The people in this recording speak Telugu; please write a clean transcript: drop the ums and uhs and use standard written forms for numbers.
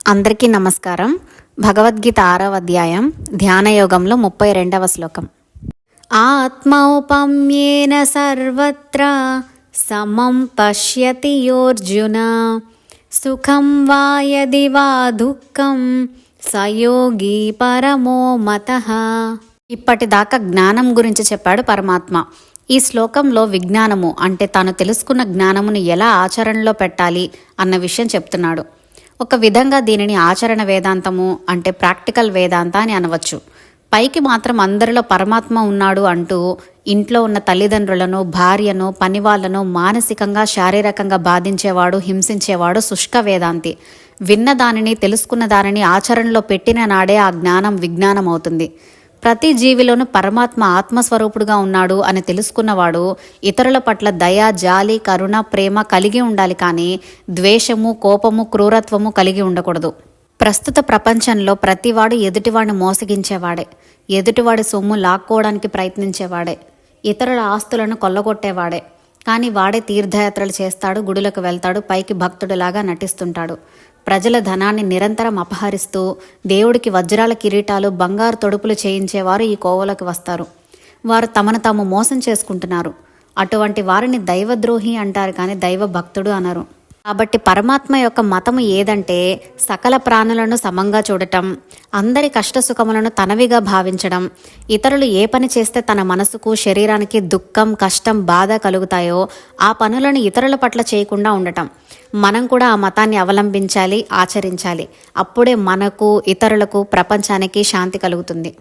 అందరికీ నమస్కారం. భగవద్గీత 6వ అధ్యాయం ధ్యానయోగంలో 32వ శ్లోకం. ఆత్మౌపమ్యేన సర్వత్ర సమం పశ్యతి యోర్జున సుఖం వా యది వా దుఃఖం సయోగి పరమో మతః. ఇప్పటిదాకా జ్ఞానం గురించి చెప్పాడు పరమాత్మ. ఈ శ్లోకంలో విజ్ఞానము అంటే తాను తెలుసుకున్న జ్ఞానమును ఎలా ఆచరణలో పెట్టాలి అన్న విషయం చెప్తున్నాడు. ఒక విధంగా దీనిని ఆచరణ వేదాంతము అంటే ప్రాక్టికల్ వేదాంత అని అనవచ్చు. పైకి మాత్రం అందరిలో పరమాత్మ ఉన్నాడు అంటూ ఇంట్లో ఉన్న తల్లిదండ్రులను, భార్యను, పనివాళ్లను మానసికంగా, శారీరకంగా బాధించేవాడు, హింసించేవాడు శుష్క వేదాంతి. విన్న దానిని, తెలుసుకున్న దానిని ఆచరణలో పెట్టిన నాడే ఆ జ్ఞానం విజ్ఞానం అవుతుంది. ప్రతి జీవిలోనూ పరమాత్మ ఆత్మస్వరూపుడుగా ఉన్నాడు అని తెలుసుకున్నవాడు ఇతరుల పట్ల దయ, జాలి, కరుణ, ప్రేమ కలిగి ఉండాలి, కానీ ద్వేషము, కోపము, క్రూరత్వము కలిగి ఉండకూడదు. ప్రస్తుత ప్రపంచంలో ప్రతివాడు ఎదుటివాడిని మోసగించేవాడే, ఎదుటివాడి సొమ్ము లాక్కోవడానికి ప్రయత్నించేవాడే, ఇతరుల ఆస్తులను కొల్లగొట్టేవాడే. కానీ వాడే తీర్థయాత్రలు చేస్తాడు, గుడులకు వెళ్తాడు, పైకి భక్తుడిలాగా నటిస్తుంటాడు. ప్రజల ధనాన్ని నిరంతరం అపహరిస్తూ దేవుడికి వజ్రాల కిరీటాలు, బంగారు తొడుపులు చేయించేవారు ఈ కోవలకు వస్తారు. వారు తమను తాము మోసం చేసుకుంటున్నారు. అటువంటి వారిని దైవద్రోహి అంటారు, కానీ దైవ భక్తుడు అనరు. కాబట్టి పరమాత్మ యొక్క మతము ఏదంటే సకల ప్రాణులను సమంగా చూడటం, అందరి కష్టసుఖములను తనవిగా భావించడం, ఇతరులు ఏ పని చేస్తే తన మనసుకు, శరీరానికి దుఃఖం, కష్టం, బాధ కలుగుతాయో ఆ పనులను ఇతరుల పట్ల చేయకుండా ఉండటం. మనం కూడా ఆ మతాన్ని అవలంబించాలి, ఆచరించాలి. అప్పుడే మనకు, ఇతరులకు, ప్రపంచానికి శాంతి కలుగుతుంది.